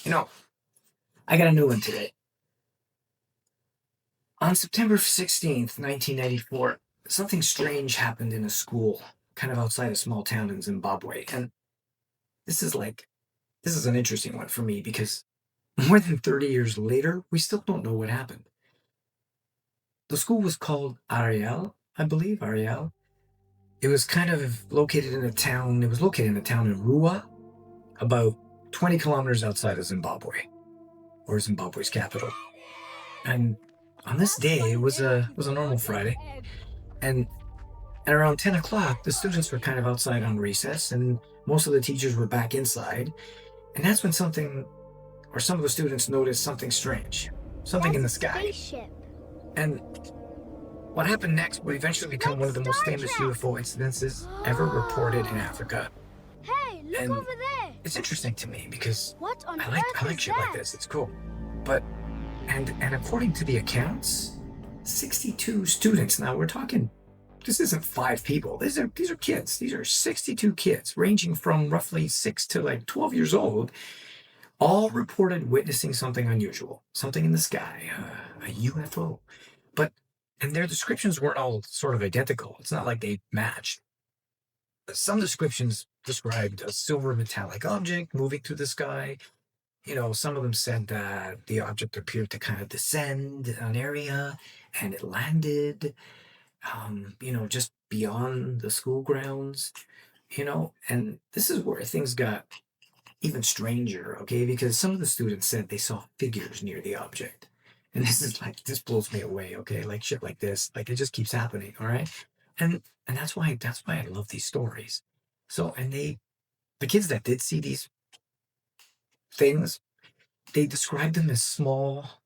You know, I got a new one today. On September 16th, 1994, something strange happened in a school kind of outside a small town in Zimbabwe. And this is like, this is an interesting one for me because more than 30 years later, we still don't know what happened. The school was called Ariel, I believe, Ariel. It was kind of located in a town, it was located in a town in Ruwa, about 20 kilometers outside of Zimbabwe, or Zimbabwe's capital. And on this day, it was a normal Friday, and at around 10 o'clock, the students were kind of outside on recess, and most of the teachers were back inside. And that's when something, or some of the students noticed something strange, something in the sky. And what happened next would eventually become one of the most famous UFO incidences ever reported in Africa. Hey, look And over there. it's interesting to me because What on I earth like is shit like that? this. It's cool. But and according to the accounts, 62 students. Now we're talking, this isn't 5 people. These are kids. These are 62 kids ranging from roughly 6 to like 12 years old, all reported witnessing something unusual, something in the sky, a UFO. But and their descriptions weren't all sort of identical. It's not like they matched. Some descriptions described a silver metallic object moving through the sky. Some of them said that the object appeared to kind of descend an area and it landed, just beyond the school grounds, and this is where things got even stranger, okay? Because some of the students said they saw figures near the object. And this blows me away, okay? Like shit like this, like it just keeps happening, all right? And that's why I love these stories. So, and the kids that did see these things, they described them as small,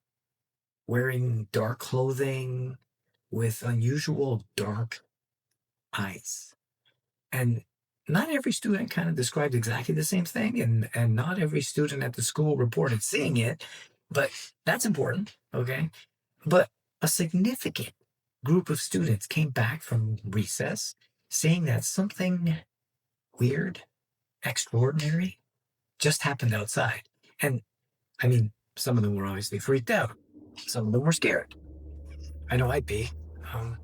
wearing dark clothing with unusual dark eyes. And not every student kind of described exactly the same thing, and not every student at the school reported seeing it, but that's important, okay? But a significant group of students came back from recess saying that something weird, extraordinary just happened outside. And I mean, some of them were obviously freaked out. Some of them were scared. I know I'd be. Um,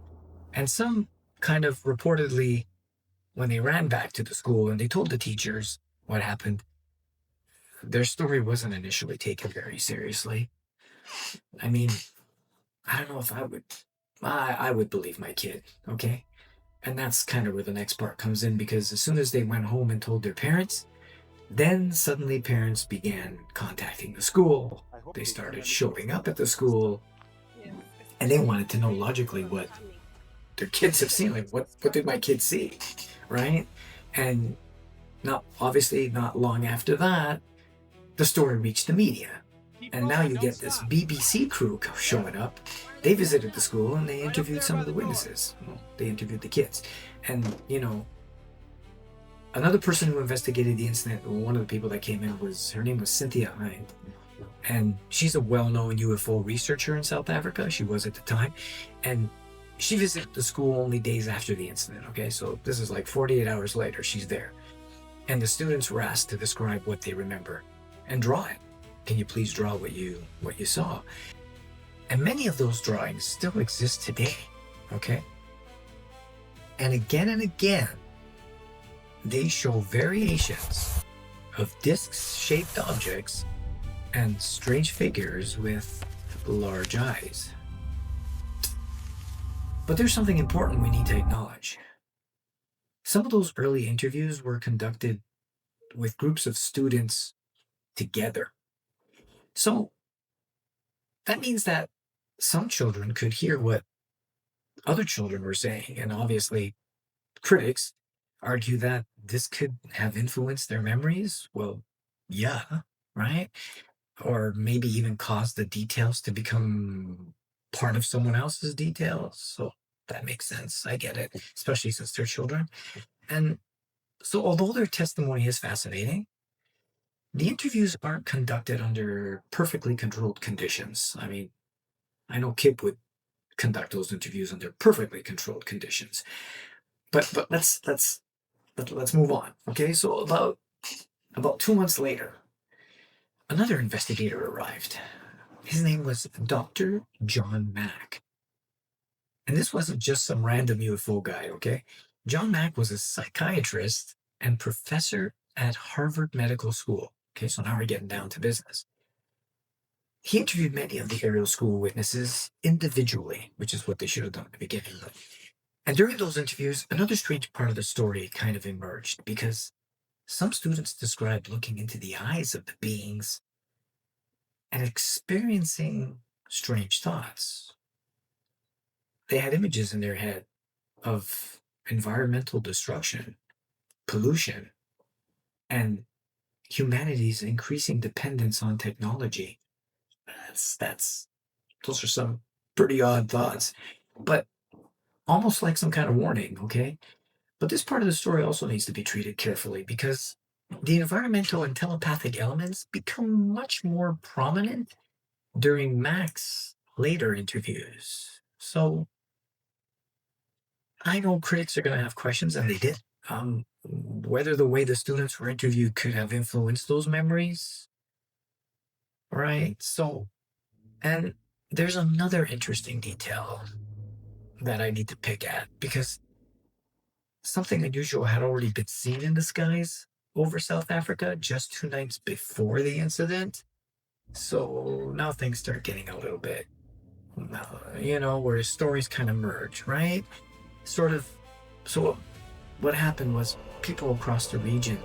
and some kind of reportedly, when they ran back to the school and they told the teachers what happened, their story wasn't initially taken very seriously. I mean, I don't know if I would. I would believe my kid, okay? And that's kind of where the next part comes in because as soon as they went home and told their parents, then suddenly parents began contacting the school. They started showing up at the school and they wanted to know logically what their kids have seen. Like, what did my kids see? Right? And not long after that, the story reached the media. And now you get this BBC crew showing up. They visited the school and they interviewed some of the witnesses. Well, they interviewed the kids. And, another person who investigated the incident, one of the people that came in, her name was Cynthia Hind. And she's a well-known UFO researcher in South Africa. She was at the time. And she visited the school only days after the incident, okay? So this is like 48 hours later, she's there. And the students were asked to describe what they remember and draw it. Can you please draw what you saw? And many of those drawings still exist today, okay? And again, they show variations of disc-shaped objects and strange figures with large eyes. But there's something important we need to acknowledge. Some of those early interviews were conducted with groups of students together. So that means that some children could hear what other children were saying, and obviously critics argue that this could have influenced their memories. Well, yeah, right? Or maybe even caused the details to become part of someone else's details. So that makes sense. I get it, especially since they're children. And so although their testimony is fascinating, the interviews aren't conducted under perfectly controlled conditions. I mean, I know Kip would conduct those interviews under perfectly controlled conditions. But let's move on. Okay, so about 2 months later, another investigator arrived. His name was Dr. John Mack. And this wasn't just some random UFO guy, okay? John Mack was a psychiatrist and professor at Harvard Medical School. Okay, so now we're getting down to business. He interviewed many of the Ariel School witnesses individually, which is what they should have done at the beginning. And during those interviews, another strange part of the story kind of emerged because some students described looking into the eyes of the beings and experiencing strange thoughts. They had images in their head of environmental destruction, pollution, and humanity's increasing dependence on technology. Those are some pretty odd thoughts, but almost like some kind of warning, okay? But this part of the story also needs to be treated carefully because the environmental and telepathic elements become much more prominent during Mack's later interviews. So I know critics are going to have questions, and they did. Whether the way the students were interviewed could have influenced those memories, right? So, and there's another interesting detail that I need to pick at because something unusual had already been seen in the skies over South Africa just 2 nights before the incident. So now things start getting a little bit, where stories kind of merge, right? Sort of. So what happened was people across the region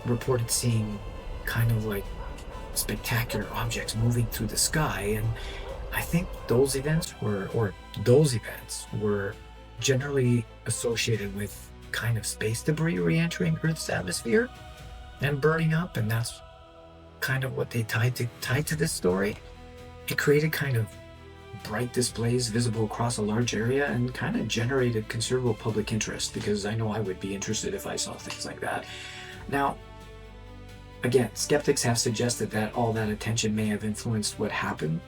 reported seeing kind of like spectacular objects moving through the sky, and I think those events were generally associated with kind of space debris re-entering Earth's atmosphere and burning up, and that's kind of what they tied to this story. It created kind of bright displays visible across a large area and kind of generated considerable public interest because I know I would be interested if I saw things like that. Now, again, skeptics have suggested that all that attention may have influenced what happened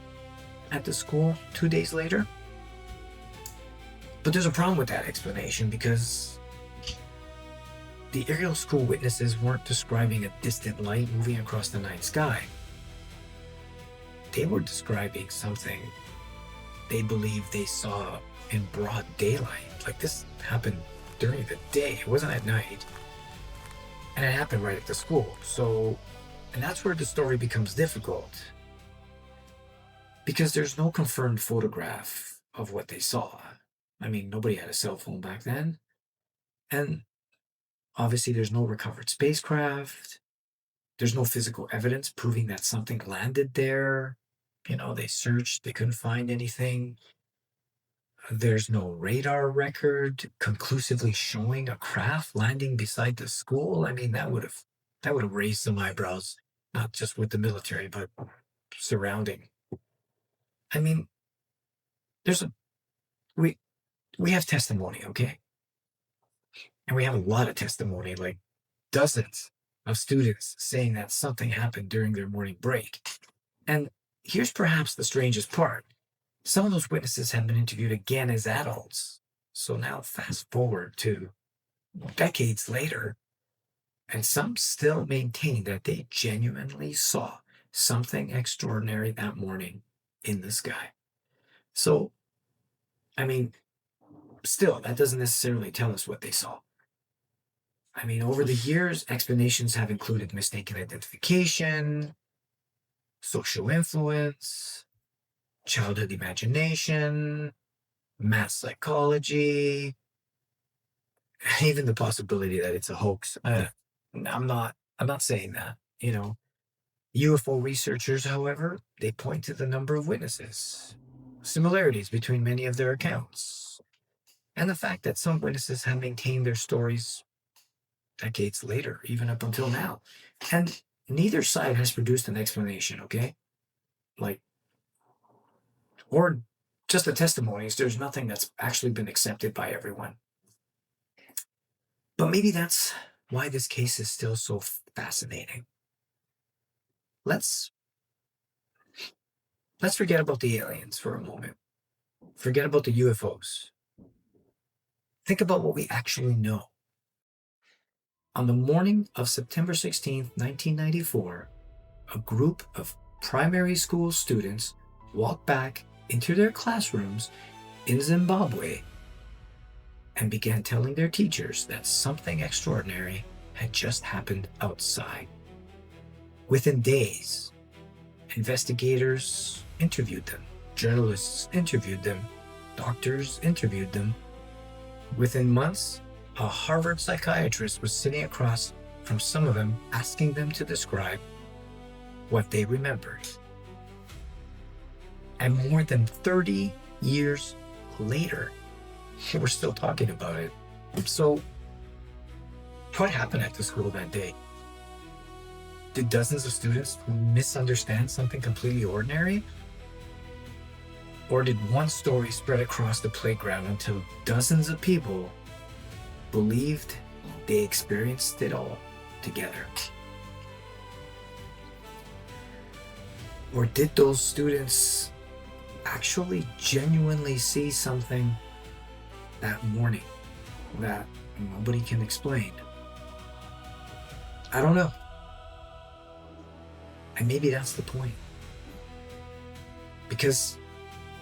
at the school 2 days later. But there's a problem with that explanation because the Ariel School witnesses weren't describing a distant light moving across the night sky. They were describing something they believed they saw in broad daylight. Like this happened during the day, it wasn't at night. And it happened right at the school. So, and that's where the story becomes difficult. Because there's no confirmed photograph of what they saw. I mean, nobody had a cell phone back then. And obviously there's no recovered spacecraft. There's no physical evidence proving that something landed there. They searched, they couldn't find anything. There's no radar record conclusively showing a craft landing beside the school. I mean, that would have raised some eyebrows, not just with the military, but surrounding. I mean, we have testimony, okay? And we have a lot of testimony, like dozens of students saying that something happened during their morning break. And here's perhaps the strangest part. Some of those witnesses have been interviewed again as adults. So now fast forward to decades later, and some still maintain that they genuinely saw something extraordinary that morning in the sky. So, I mean, still, that doesn't necessarily tell us what they saw. I mean, over the years, explanations have included mistaken identification, social influence, childhood imagination, mass psychology, and even the possibility that it's a hoax. I'm not saying that, UFO researchers, however, they point to the number of witnesses, similarities between many of their accounts, and the fact that some witnesses have maintained their stories decades later, even up until now. And neither side has produced an explanation, okay? Or just the testimonies. There's nothing that's actually been accepted by everyone. But maybe that's why this case is still so fascinating. Let's forget about the aliens for a moment. Forget about the UFOs. Think about what we actually know. On the morning of September 16th, 1994, a group of primary school students walked back into their classrooms in Zimbabwe and began telling their teachers that something extraordinary had just happened outside. Within days, investigators interviewed them, journalists interviewed them, doctors interviewed them. Within months, a Harvard psychiatrist was sitting across from some of them, asking them to describe what they remembered. And more than 30 years later, we're still talking about it. So, what happened at the school that day? Did dozens of students misunderstand something completely ordinary? Or did one story spread across the playground until dozens of people believed they experienced it all together? Or did those students actually genuinely see something that morning that nobody can explain? I don't know. And maybe that's the point. Because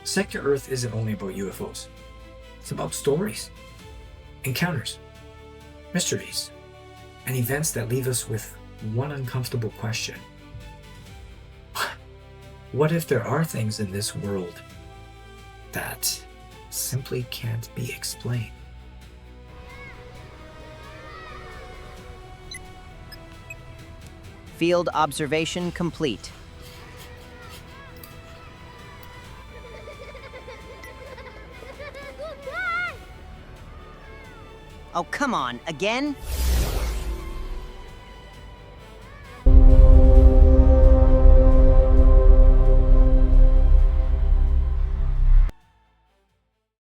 Sector Earth isn't only about UFOs. It's about stories, encounters, mysteries, and events that leave us with one uncomfortable question. What if there are things in this world that simply can't be explained? Field observation complete. Oh, come on, again?